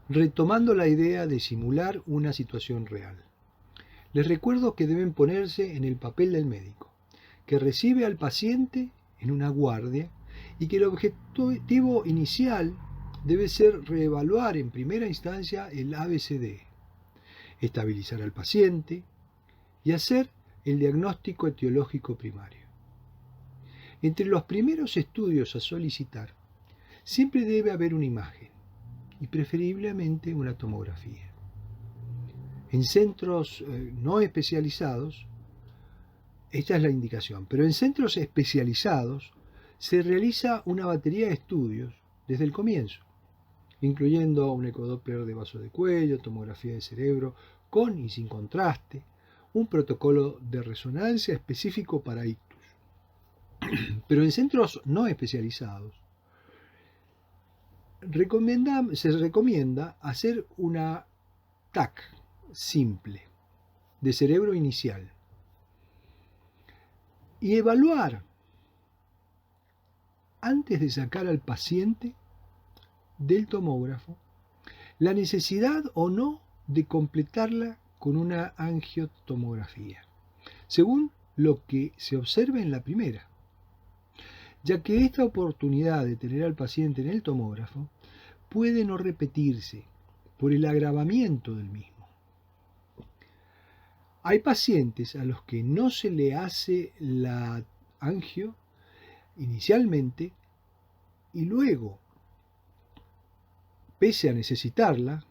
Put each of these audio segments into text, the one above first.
retomando la idea de simular una situación real. Les recuerdo que deben ponerse en el papel del médico, que recibe al paciente en una guardia y que el objetivo inicial debe ser reevaluar en primera instancia el ABCD, estabilizar al paciente y hacer el diagnóstico etiológico primario. Entre los primeros estudios a solicitar, siempre debe haber una imagen y preferiblemente una tomografía. En centros no especializados, esta es la indicación, pero en centros especializados se realiza una batería de estudios desde el comienzo, incluyendo un ecodoppler de vaso de cuello, tomografía de cerebro con y sin contraste, un protocolo de resonancia específico para ictus. Pero en centros no especializados se recomienda hacer una TAC simple de cerebro inicial y evaluar antes de sacar al paciente del tomógrafo la necesidad o no de completarla con una angiotomografía, según lo que se observe en la primera, ya que esta oportunidad de tener al paciente en el tomógrafo puede no repetirse por el agravamiento del mismo. Hay pacientes a los que no se le hace la angio inicialmente y luego, pese a necesitarla,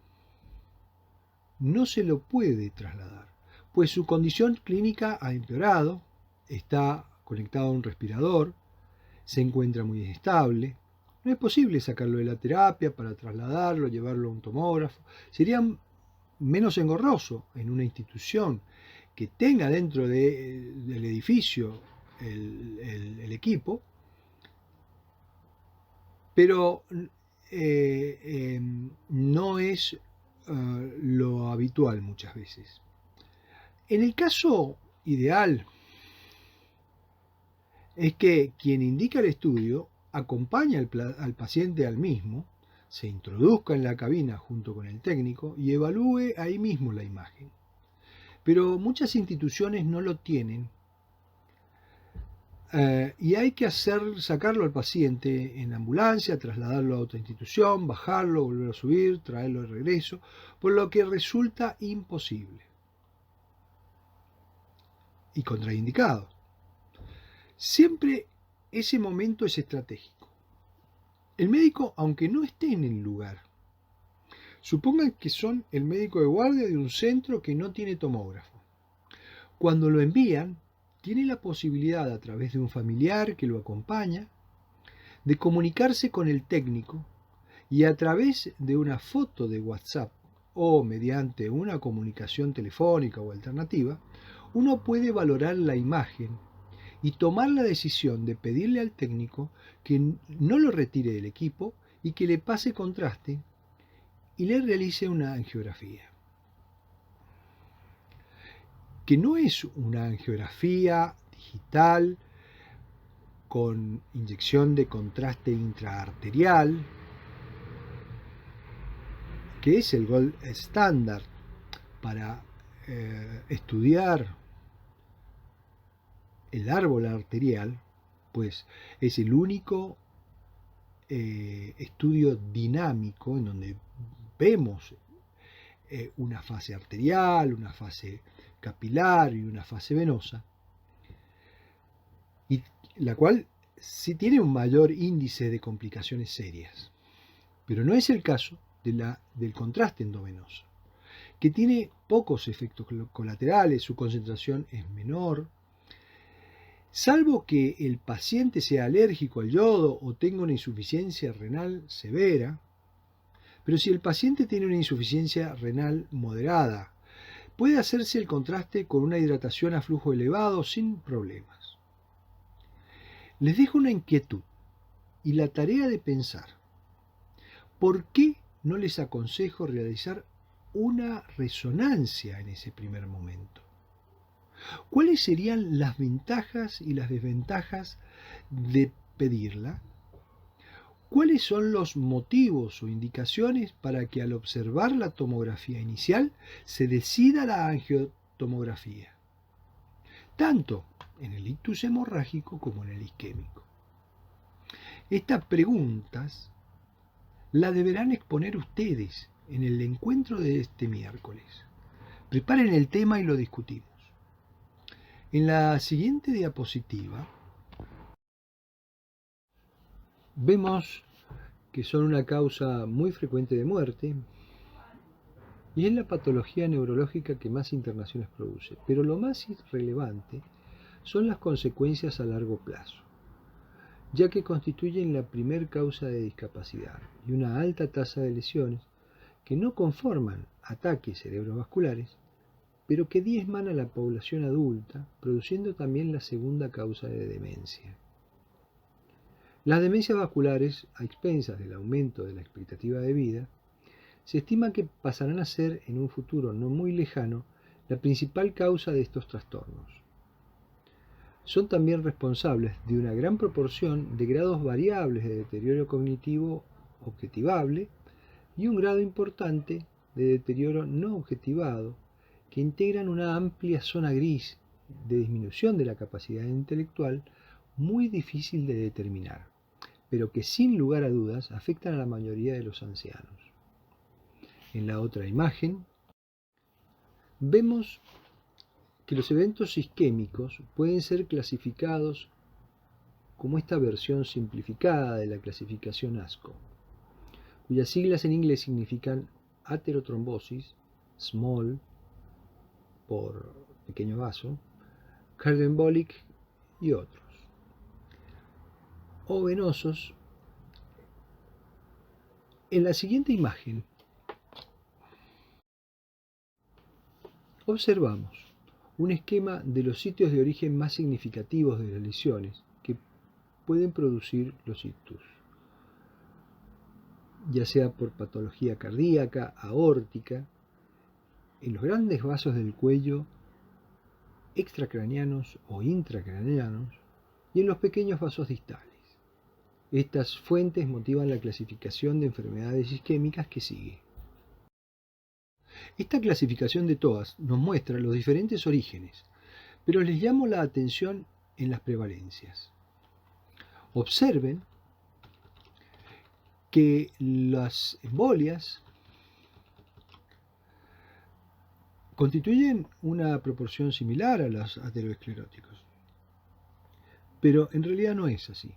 no se lo puede trasladar, pues su condición clínica ha empeorado, está conectado a un respirador, se encuentra muy inestable, no es posible sacarlo de la terapia para trasladarlo, llevarlo a un tomógrafo, sería menos engorroso en una institución que tenga dentro del edificio el equipo, pero no es lo habitual muchas veces. En el caso ideal es que quien indica el estudio acompañe al paciente al mismo, se introduzca en la cabina junto con el técnico y evalúe ahí mismo la imagen. Pero muchas instituciones no lo tienen y hay que sacarlo al paciente en ambulancia, trasladarlo a otra institución, bajarlo, volver a subir, traerlo de regreso, por lo que resulta imposible y contraindicado. Siempre ese momento es estratégico. El médico, aunque no esté en el lugar, supongan que son el médico de guardia de un centro que no tiene tomógrafo. Cuando lo envían, tiene la posibilidad, a través de un familiar que lo acompaña, de comunicarse con el técnico y a través de una foto de WhatsApp o mediante una comunicación telefónica o alternativa, uno puede valorar la imagen y tomar la decisión de pedirle al técnico que no lo retire del equipo y que le pase contraste y le realice una angiografía. Que no es una angiografía digital con inyección de contraste intraarterial, que es el gold estándar para estudiar el árbol arterial, pues es el único estudio dinámico en donde vemos una fase arterial, una fase capilar y una fase venosa, y la cual sí tiene un mayor índice de complicaciones serias, pero no es el caso del contraste endovenoso, que tiene pocos efectos colaterales, su concentración es menor, salvo que el paciente sea alérgico al yodo o tenga una insuficiencia renal severa. Pero si el paciente tiene una insuficiencia renal moderada, puede hacerse el contraste con una hidratación a flujo elevado sin problemas. Les dejo una inquietud y la tarea de pensar. ¿Por qué no les aconsejo realizar una resonancia en ese primer momento? ¿Cuáles serían las ventajas y las desventajas de pedirla? ¿Cuáles son los motivos o indicaciones para que al observar la tomografía inicial se decida la angiotomografía? Tanto en el ictus hemorrágico como en el isquémico. Estas preguntas las deberán exponer ustedes en el encuentro de este miércoles. Preparen el tema y lo discutimos. En la siguiente diapositiva vemos que son una causa muy frecuente de muerte y es la patología neurológica que más internaciones produce. Pero lo más relevante son las consecuencias a largo plazo, ya que constituyen la primer causa de discapacidad y una alta tasa de lesiones que no conforman ataques cerebrovasculares, pero que diezman a la población adulta, produciendo también la segunda causa de demencia. Las demencias vasculares, a expensas del aumento de la expectativa de vida, se estima que pasarán a ser, en un futuro no muy lejano, la principal causa de estos trastornos. Son también responsables de una gran proporción de grados variables de deterioro cognitivo objetivable y un grado importante de deterioro no objetivado, que integran una amplia zona gris de disminución de la capacidad intelectual muy difícil de determinar, pero que sin lugar a dudas afectan a la mayoría de los ancianos. En la otra imagen vemos que los eventos isquémicos pueden ser clasificados como esta versión simplificada de la clasificación ASCO, cuyas siglas en inglés significan aterotrombosis, small por pequeño vaso, cardioembolic y otros, o venosos. En la siguiente imagen observamos un esquema de los sitios de origen más significativos de las lesiones que pueden producir los ictus, ya sea por patología cardíaca, aórtica, en los grandes vasos del cuello, extracraneanos o intracraneanos, y en los pequeños vasos distales. Estas fuentes motivan la clasificación de enfermedades isquémicas que sigue. Esta clasificación de todas nos muestra los diferentes orígenes, pero les llamo la atención en las prevalencias. Observen que las embolias constituyen una proporción similar a los ateroescleróticos, pero en realidad no es así.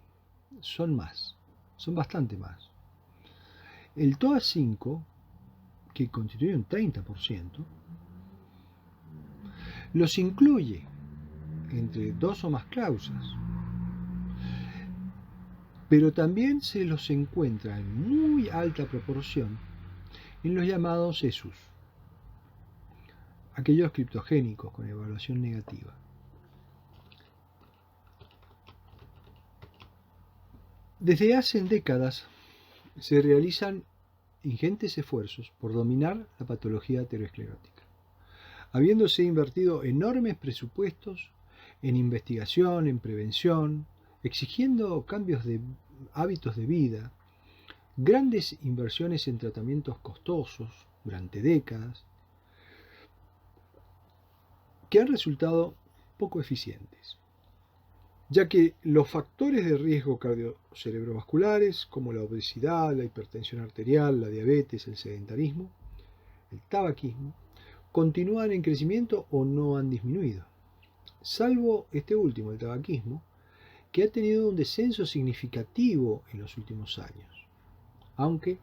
Son más, son bastante más. El TOA 5, que constituye un 30%, los incluye entre dos o más causas, pero también se los encuentra en muy alta proporción en los llamados ESUS, aquellos criptogénicos con evaluación negativa. Desde hace décadas se realizan ingentes esfuerzos por dominar la patología ateroesclerótica, habiéndose invertido enormes presupuestos en investigación, en prevención, exigiendo cambios de hábitos de vida, grandes inversiones en tratamientos costosos durante décadas, que han resultado poco eficientes, ya que los factores de riesgo cardiocerebrovasculares, como la obesidad, la hipertensión arterial, la diabetes, el sedentarismo, el tabaquismo, continúan en crecimiento o no han disminuido, salvo este último, el tabaquismo, que ha tenido un descenso significativo en los últimos años, aunque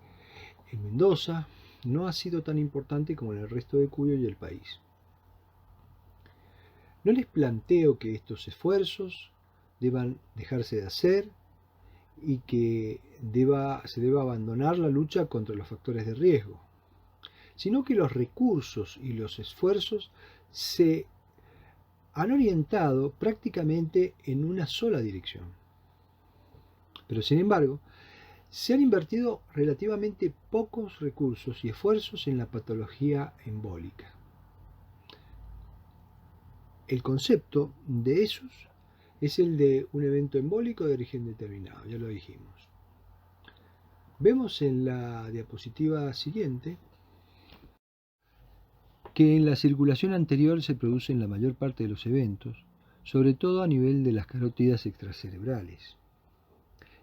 en Mendoza no ha sido tan importante como en el resto de Cuyo y el país. No les planteo que estos esfuerzos deban dejarse de hacer y que se deba abandonar la lucha contra los factores de riesgo, sino que los recursos y los esfuerzos se han orientado prácticamente en una sola dirección. Pero sin embargo, se han invertido relativamente pocos recursos y esfuerzos en la patología embólica. El concepto de ESUS es el de un evento embólico de origen determinado, ya lo dijimos. Vemos en la diapositiva siguiente que en la circulación anterior se producen la mayor parte de los eventos, sobre todo a nivel de las carótidas extracerebrales,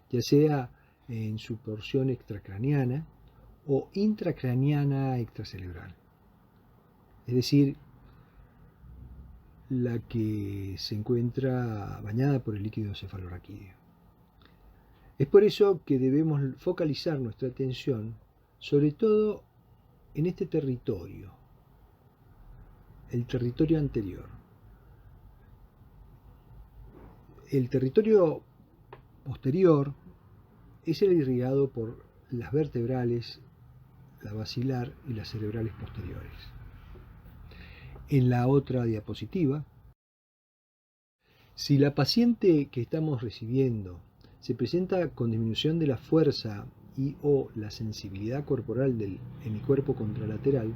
ya sea en su porción extracraneana o intracraneana extracerebral, es decir, la que se encuentra bañada por el líquido cefalorraquídeo. Es por eso que debemos focalizar nuestra atención sobre todo en este territorio, el territorio anterior. El territorio posterior es el irrigado por las vertebrales, la basilar y las cerebrales posteriores. En la otra diapositiva, si la paciente que estamos recibiendo se presenta con disminución de la fuerza y o la sensibilidad corporal del hemicuerpo contralateral,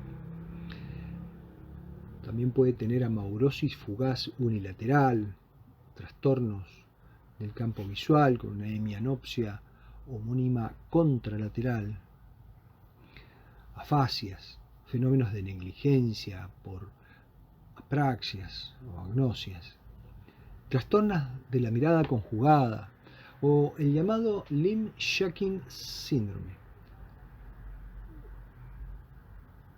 también puede tener amaurosis fugaz unilateral, trastornos del campo visual con una hemianopsia homónima contralateral, afasias, fenómenos de negligencia por apraxias o agnosias, trastornos de la mirada conjugada o el llamado limb shaking syndrome,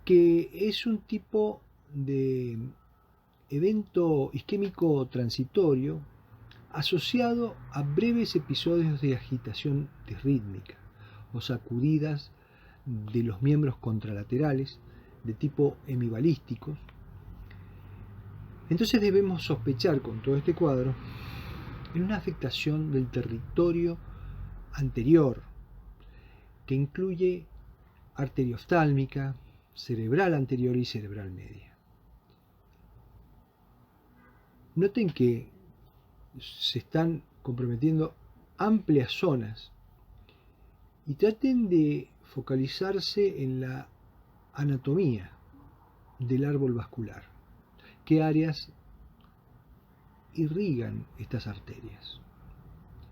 que es un tipo de evento isquémico transitorio asociado a breves episodios de agitación disrítmica o sacudidas de los miembros contralaterales de tipo hemibalísticos. Entonces debemos sospechar con todo este cuadro en una afectación del territorio anterior que incluye arteria oftálmica, cerebral anterior y cerebral media. Noten que se están comprometiendo amplias zonas y traten de focalizarse en la anatomía del árbol vascular. ¿Qué áreas irrigan estas arterias?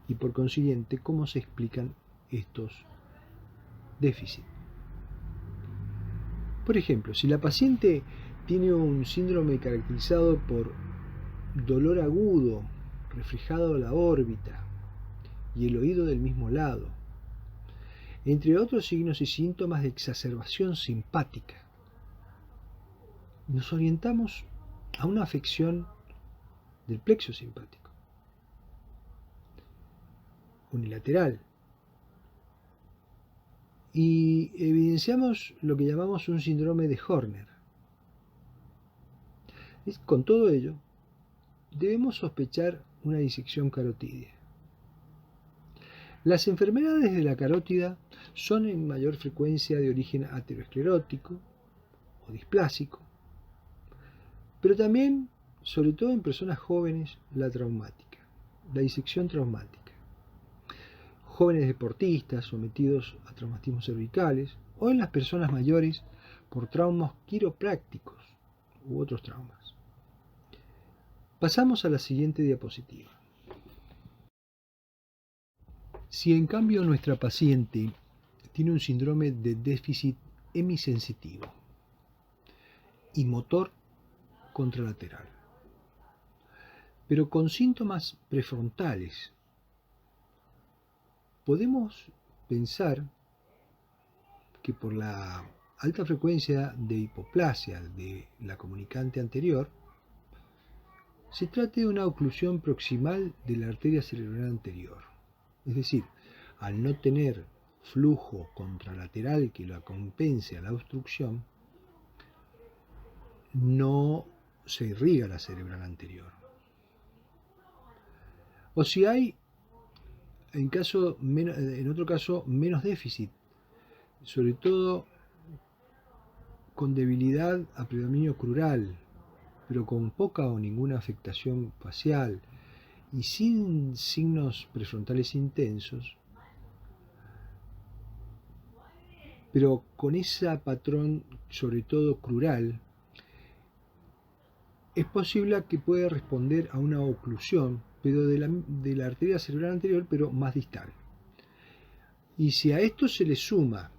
Y por consiguiente, ¿cómo se explican estos déficits? Por ejemplo, si la paciente tiene un síndrome caracterizado por dolor agudo, reflejado a la órbita y el oído del mismo lado, entre otros signos y síntomas de exacerbación simpática, nos orientamos a una afección del plexo simpático, unilateral, y evidenciamos lo que llamamos un síndrome de Horner. Con todo ello, debemos sospechar una disección carotídea. Las enfermedades de la carótida son en mayor frecuencia de origen aterosclerótico o displásico, pero también, sobre todo en personas jóvenes, la traumática, la disección traumática. Jóvenes deportistas sometidos a traumatismos cervicales o en las personas mayores por traumas quiroprácticos u otros traumas. Pasamos a la siguiente diapositiva. Si en cambio nuestra paciente tiene un síndrome de déficit hemisensitivo y motor contralateral, pero con síntomas prefrontales, podemos pensar que por la alta frecuencia de hipoplasia de la comunicante anterior, se trate de una oclusión proximal de la arteria cerebral anterior. Es decir, al no tener flujo contralateral que la compense a la obstrucción, no se irriga la cerebral anterior. O si hay, en otro caso, menos déficit, sobre todo con debilidad a predominio crural, pero con poca o ninguna afectación facial y sin signos prefrontales intensos, pero con ese patrón sobre todo crural, es posible que pueda responder a una oclusión, pero de la arteria cerebral anterior, pero más distal. Y si a esto se le suma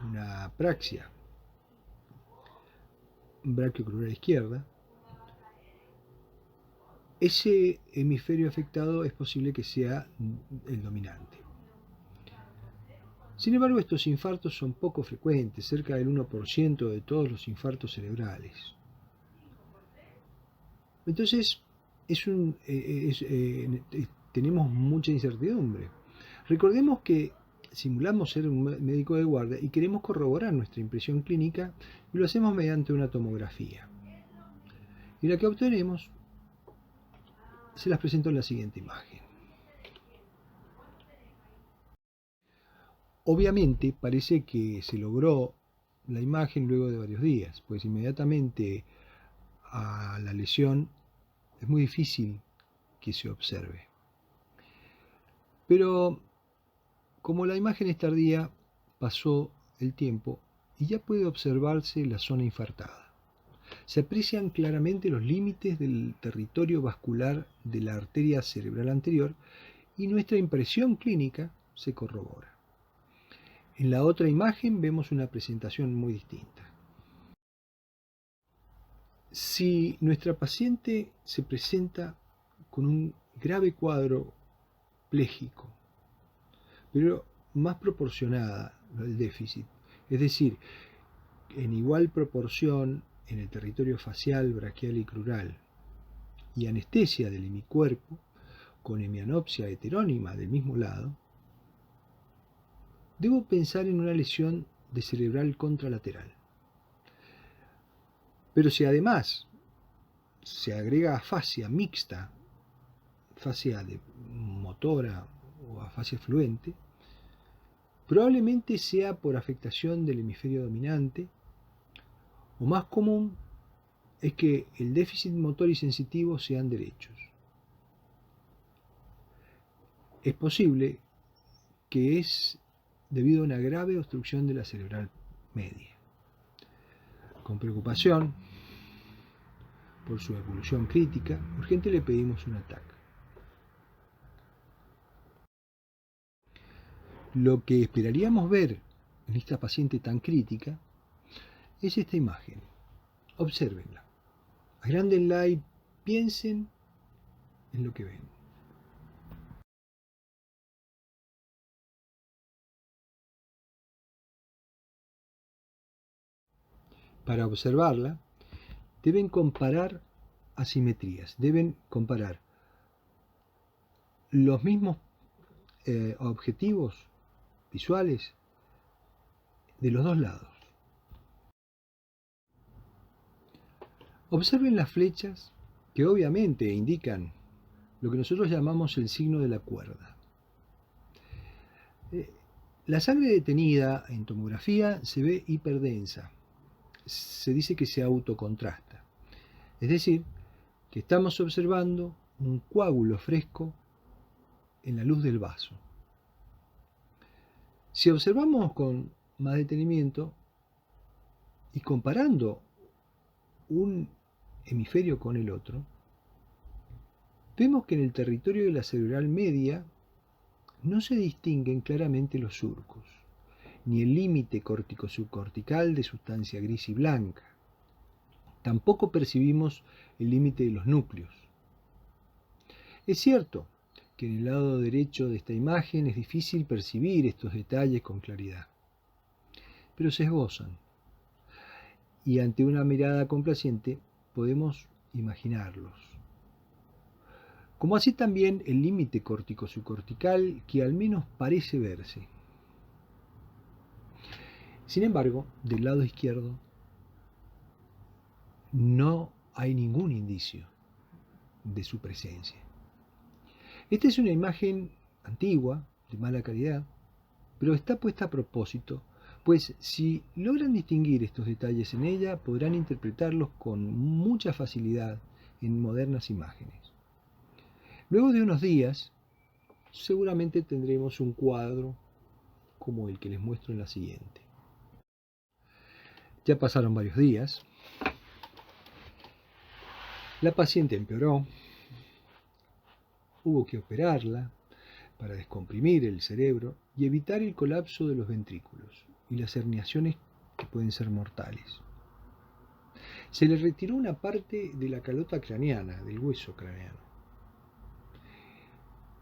una apraxia brachiocrural izquierda, ese hemisferio afectado es posible que sea el dominante. Sin embargo, estos infartos son poco frecuentes, cerca del 1% de todos los infartos cerebrales. Entonces, tenemos mucha incertidumbre. Recordemos que simulamos ser un médico de guardia y queremos corroborar nuestra impresión clínica y lo hacemos mediante una tomografía. Y la que obtenemos se las presento en la siguiente imagen. Obviamente parece que se logró la imagen luego de varios días, pues inmediatamente a la lesión es muy difícil que se observe. Pero como la imagen es tardía, pasó el tiempo y ya puede observarse la zona infartada. Se aprecian claramente los límites del territorio vascular de la arteria cerebral anterior y nuestra impresión clínica se corrobora. En la otra imagen vemos una presentación muy distinta. Si nuestra paciente se presenta con un grave cuadro pléjico, pero más proporcionada al déficit, es decir, en igual proporción en el territorio facial, braquial y crural, y anestesia del hemicuerpo, con hemianopsia heterónima del mismo lado, debo pensar en una lesión de cerebral contralateral. Pero si además se agrega afasia mixta, afasia motora o afasia fluente, probablemente sea por afectación del hemisferio dominante, o más común es que el déficit motor y sensitivo sean derechos. Es posible que es debido a una grave obstrucción de la cerebral media. Con preocupación por su evolución crítica, urgente le pedimos un TAC. Lo que esperaríamos ver en esta paciente tan crítica es esta imagen. Obsérvenla, agrándenla y piensen en lo que ven. Para observarla, deben comparar asimetrías, deben comparar los mismos objetivos visuales de los dos lados. Observen las flechas que obviamente indican lo que nosotros llamamos el signo de la cuerda. La sangre detenida en tomografía se ve hiperdensa. Se dice que se autocontrasta. Es decir, que estamos observando un coágulo fresco en la luz del vaso. Si observamos con más detenimiento y comparando un hemisferio con el otro, vemos que en el territorio de la cerebral media no se distinguen claramente los surcos, ni el límite córtico-subcortical de sustancia gris y blanca. Tampoco percibimos el límite de los núcleos. Es cierto que en el lado derecho de esta imagen es difícil percibir estos detalles con claridad, pero se esbozan, y ante una mirada complaciente podemos imaginarlos. Como así también el límite córtico-subcortical, que al menos parece verse. Sin embargo, del lado izquierdo no hay ningún indicio de su presencia. Esta es una imagen antigua, de mala calidad, pero está puesta a propósito, pues si logran distinguir estos detalles en ella, podrán interpretarlos con mucha facilidad en modernas imágenes. Luego de unos días, seguramente tendremos un cuadro como el que les muestro en la siguiente. Ya pasaron varios días. La paciente empeoró. Hubo que operarla para descomprimir el cerebro y evitar el colapso de los ventrículos y las herniaciones que pueden ser mortales. Se le retiró una parte de la calota craneana, del hueso craneano,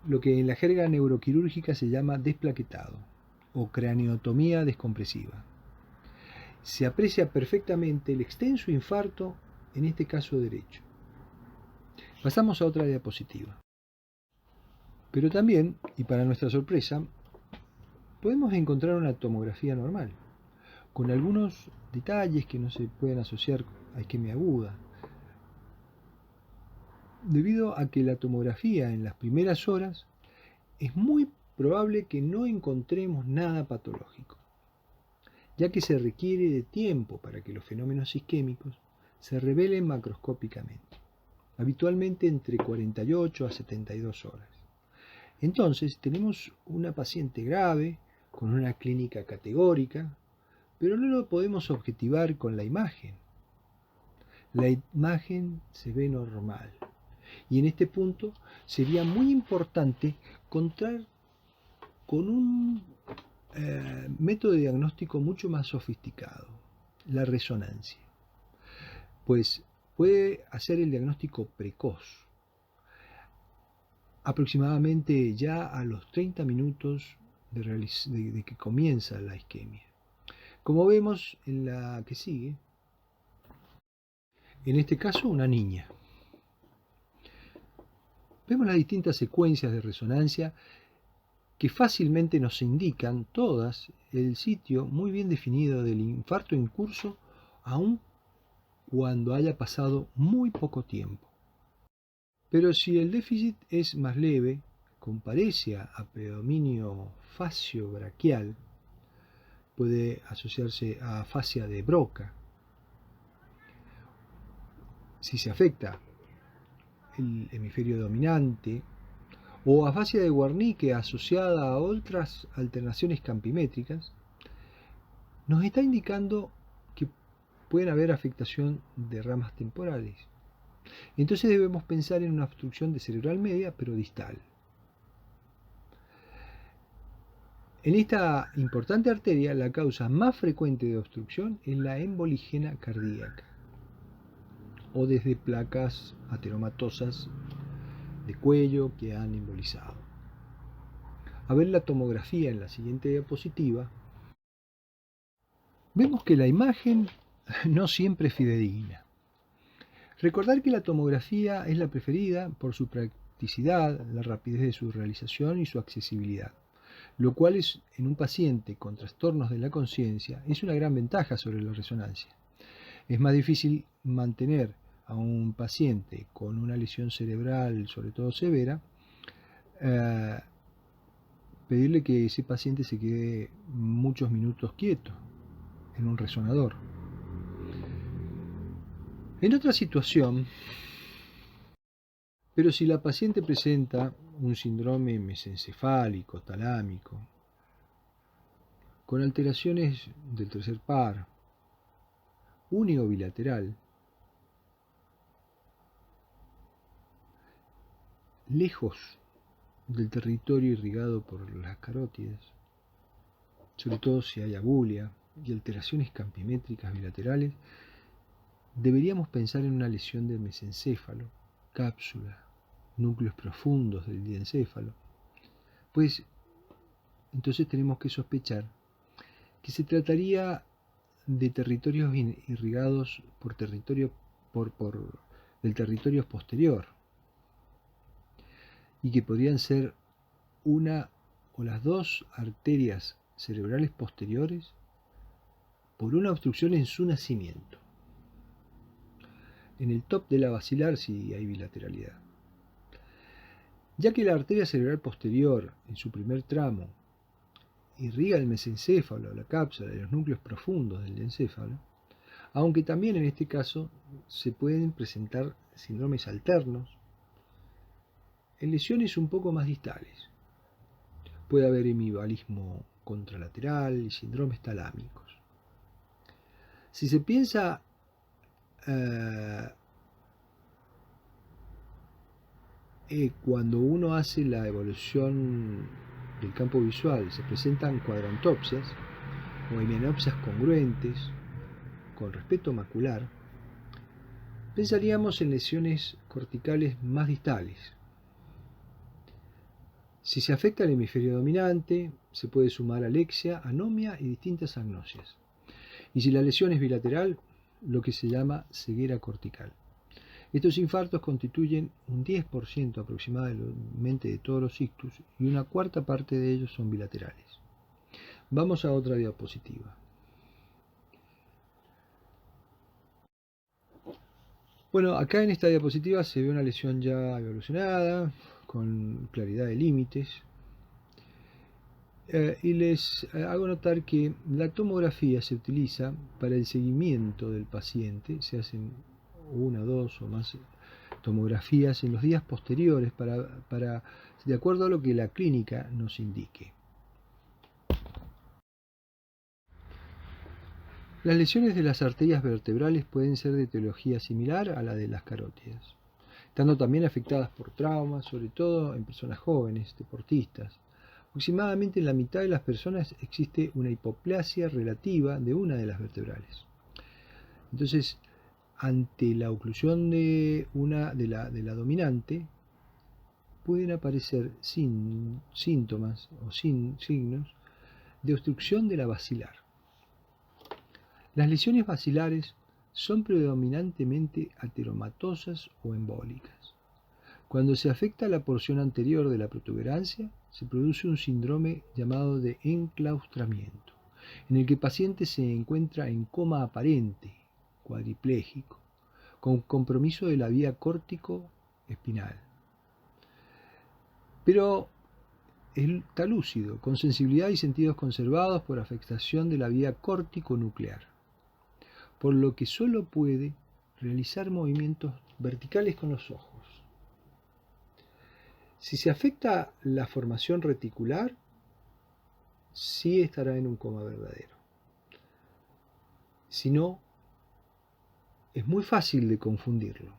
lo que en la jerga neuroquirúrgica se llama desplaquetado o craneotomía descompresiva. Se aprecia perfectamente el extenso infarto, en este caso derecho. Pasamos a otra diapositiva. Pero también, y para nuestra sorpresa, podemos encontrar una tomografía normal, con algunos detalles que no se pueden asociar a isquemia aguda, debido a que la tomografía en las primeras horas es muy probable que no encontremos nada patológico, ya que se requiere de tiempo para que los fenómenos isquémicos se revelen macroscópicamente, habitualmente entre 48 a 72 horas. Entonces tenemos una paciente grave, con una clínica categórica, pero no lo podemos objetivar con la imagen. La imagen se ve normal. Y en este punto sería muy importante contar con un método de diagnóstico mucho más sofisticado, la resonancia. Pues puede hacer el diagnóstico precoz, aproximadamente ya a los 30 minutos de que comienza la isquemia. Como vemos en la que sigue, en este caso una niña. Vemos las distintas secuencias de resonancia que fácilmente nos indican todas el sitio muy bien definido del infarto en curso, aun cuando haya pasado muy poco tiempo. Pero si el déficit es más leve, con paresia a predominio fascio-braquial, puede asociarse a afasia de Broca. Si se afecta el hemisferio dominante, o afasia de Wernicke asociada a otras alternaciones campimétricas, nos está indicando que pueden haber afectación de ramas temporales. Entonces debemos pensar en una obstrucción de cerebral media, pero distal. En esta importante arteria, la causa más frecuente de obstrucción es la emboligena cardíaca, o desde placas ateromatosas de cuello que han embolizado. A ver la tomografía en la siguiente diapositiva, vemos que la imagen no siempre es fidedigna. Recordar que la tomografía es la preferida por su practicidad, la rapidez de su realización y su accesibilidad, lo cual es, en un paciente con trastornos de la conciencia, es una gran ventaja sobre la resonancia. Es más difícil mantener a un paciente con una lesión cerebral, sobre todo severa, pedirle que ese paciente se quede muchos minutos quieto en un resonador. En otra situación, pero si la paciente presenta un síndrome mesencefálico, talámico, con alteraciones del tercer par, uni o bilateral, lejos del territorio irrigado por las carótidas, sobre todo si hay abulia y alteraciones campimétricas bilaterales, deberíamos pensar en una lesión del mesencéfalo, cápsula, núcleos profundos del diencéfalo, pues entonces tenemos que sospechar que se trataría de territorios irrigados del territorio posterior, y que podrían ser una o las dos arterias cerebrales posteriores por una obstrucción en su nacimiento. En el top de la basilar si hay bilateralidad. Ya que la arteria cerebral posterior, en su primer tramo, irriga el mesencéfalo, la cápsula y los núcleos profundos del encéfalo, aunque también en este caso se pueden presentar síndromes alternos en lesiones un poco más distales. Puede haber hemibalismo contralateral y síndromes talámicos. Si se piensa cuando uno hace la evolución del campo visual, se presentan cuadrantopsias o hemianopsias congruentes con respeto macular, pensaríamos en lesiones corticales más distales. Si se afecta el hemisferio dominante, se puede sumar alexia, anomia y distintas agnosias. Y si la lesión es bilateral, lo que se llama ceguera cortical. Estos infartos constituyen un 10% aproximadamente de todos los ictus y una cuarta parte de ellos son bilaterales. Vamos a otra diapositiva. Bueno, acá en esta diapositiva se ve una lesión ya evolucionada, con claridad de límites. Y les hago notar que la tomografía se utiliza para el seguimiento del paciente. Se hacen una, dos o más tomografías en los días posteriores de acuerdo a lo que la clínica nos indique. Las lesiones de las arterias vertebrales pueden ser de etiología similar a la de las carótidas, estando también afectadas por traumas, sobre todo en personas jóvenes, deportistas. Aproximadamente en la mitad de las personas existe una hipoplasia relativa de una de las vertebrales. Entonces, ante la oclusión de la dominante, pueden aparecer síntomas o signos de obstrucción de la basilar. Las lesiones basilares son predominantemente ateromatosas o embólicas. Cuando se afecta la porción anterior de la protuberancia, se produce un síndrome llamado de enclaustramiento, en el que el paciente se encuentra en coma aparente, cuadripléjico, con compromiso de la vía córtico-espinal. Pero está lúcido, con sensibilidad y sentidos conservados por afectación de la vía córtico-nuclear, por lo que solo puede realizar movimientos verticales con los ojos. Si se afecta la formación reticular, sí estará en un coma verdadero. Si no, es muy fácil de confundirlo.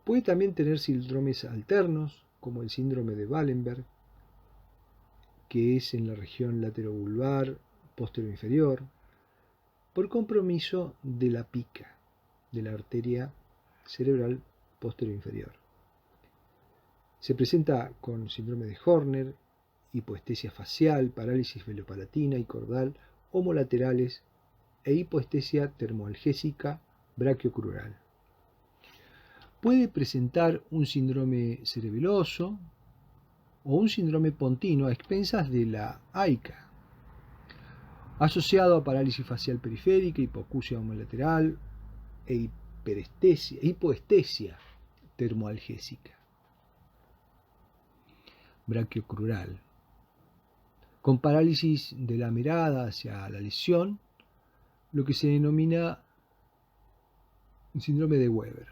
Puede también tener síndromes alternos, como el síndrome de Wallenberg, que es en la región laterovulvar posterior-inferior, por compromiso de la pica, de la arteria cerebral posterior-inferior. Se presenta con síndrome de Horner, hipoestesia facial, parálisis velopalatina y cordal, homolaterales e hipoestesia termoalgésica brachiocrural. Puede presentar un síndrome cerebeloso o un síndrome pontino a expensas de la AICA, asociado a parálisis facial periférica, hipoacusia homolateral e hipoestesia termoalgésica brachiocrural, con parálisis de la mirada hacia la lesión, lo que se denomina síndrome de Weber,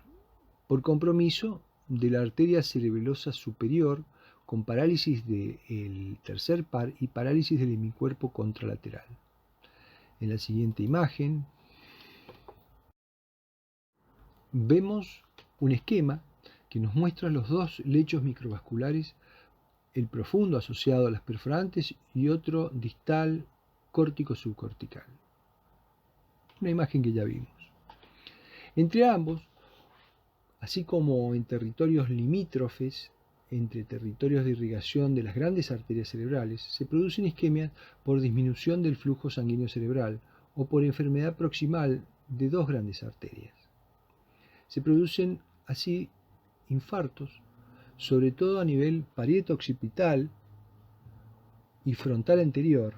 por compromiso de la arteria cerebelosa superior, con parálisis del tercer par y parálisis del hemicuerpo contralateral. En la siguiente imagen vemos un esquema que nos muestra los dos lechos microvasculares, el profundo asociado a las perforantes y otro distal córtico-subcortical. Una imagen que ya vimos. Entre ambos, así como en territorios limítrofes entre territorios de irrigación de las grandes arterias cerebrales, se producen isquemias por disminución del flujo sanguíneo cerebral o por enfermedad proximal de dos grandes arterias. Se producen así infartos, sobre todo a nivel parieto-occipital y frontal anterior,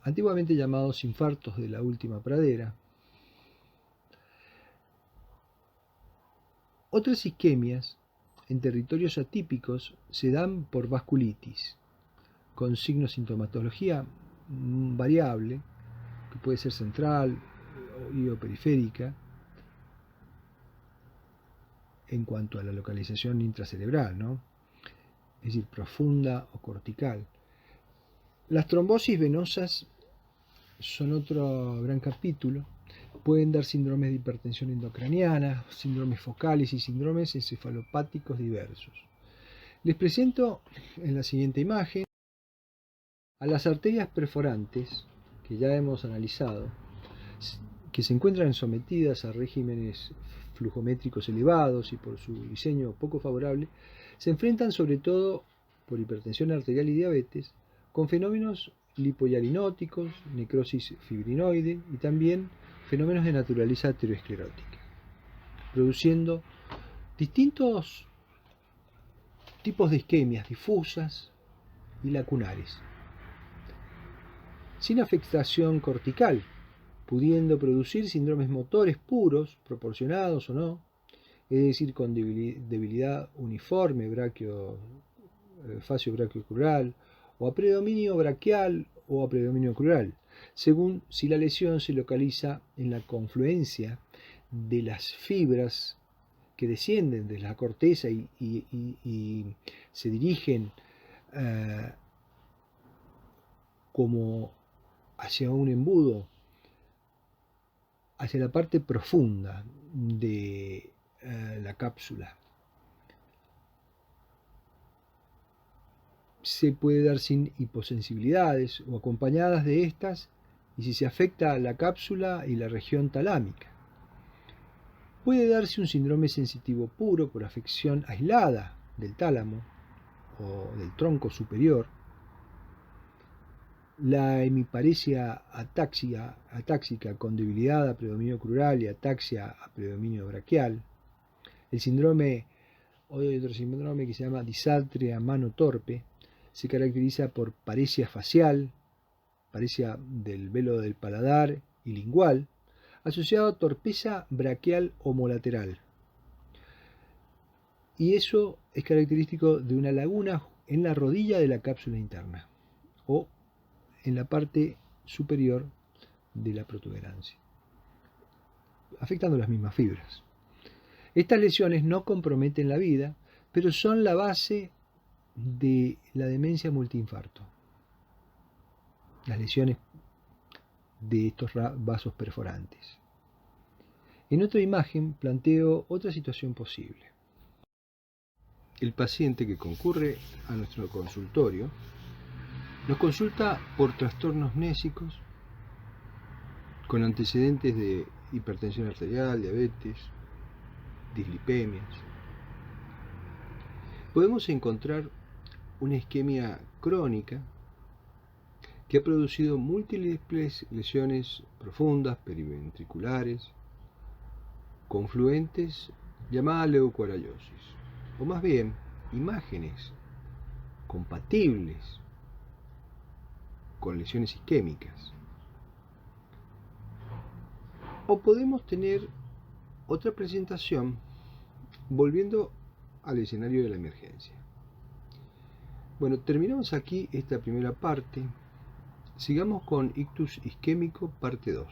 antiguamente llamados infartos de la última pradera. Otras isquemias en territorios atípicos se dan por vasculitis, con signos de sintomatología variable, que puede ser central o periférica, en cuanto a la localización intracerebral, ¿no? Es decir, profunda o cortical. Las trombosis venosas son otro gran capítulo, Pueden dar síndromes de hipertensión endocraniana, síndromes focales y síndromes encefalopáticos diversos. Les presento en la siguiente imagen a las arterias perforantes, que ya hemos analizado, que se encuentran sometidas a regímenes flujométricos elevados y por su diseño poco favorable, se enfrentan sobre todo por hipertensión arterial y diabetes, con fenómenos lipohialinóticos, necrosis fibrinoide y también fenómenos de naturaleza aterosclerótica, produciendo distintos tipos de isquemias difusas y lacunares, sin afectación cortical, pudiendo producir síndromes motores puros, proporcionados o no, es decir, con debilidad uniforme facio-brachiocrural, o a predominio braquial o a predominio crural, según si la lesión se localiza en la confluencia de las fibras que descienden de la corteza y se dirigen como hacia un embudo, hacia la parte profunda de la cápsula. Se puede dar sin hiposensibilidades o acompañadas de estas, y si se afecta la cápsula y la región talámica. Puede darse un síndrome sensitivo puro por afección aislada del tálamo o del tronco superior, la hemiparesia atáxica con debilidad a predominio crural y ataxia a predominio braquial, el síndrome, hoy hay otro síndrome que se llama disartria mano torpe, se caracteriza por paresia facial, paresia del velo del paladar y lingual, asociado a torpeza braquial homolateral. Y eso es característico de una laguna en la rodilla de la cápsula interna o en la parte superior de la protuberancia, afectando las mismas fibras. Estas lesiones no comprometen la vida, pero son la base de la demencia multiinfarto. Las lesiones de estos vasos perforantes. En otra imagen planteo otra situación posible. El paciente que concurre a nuestro consultorio nos consulta por trastornos mnésicos con antecedentes de hipertensión arterial, diabetes, dislipemias. Podemos encontrar una isquemia crónica que ha producido múltiples lesiones profundas, periventriculares, confluentes, llamada leucoariosis, o más bien imágenes compatibles con lesiones isquémicas. O podemos tener otra presentación volviendo al escenario de la emergencia. Bueno, terminamos aquí esta primera parte. Sigamos con ictus isquémico, parte 2.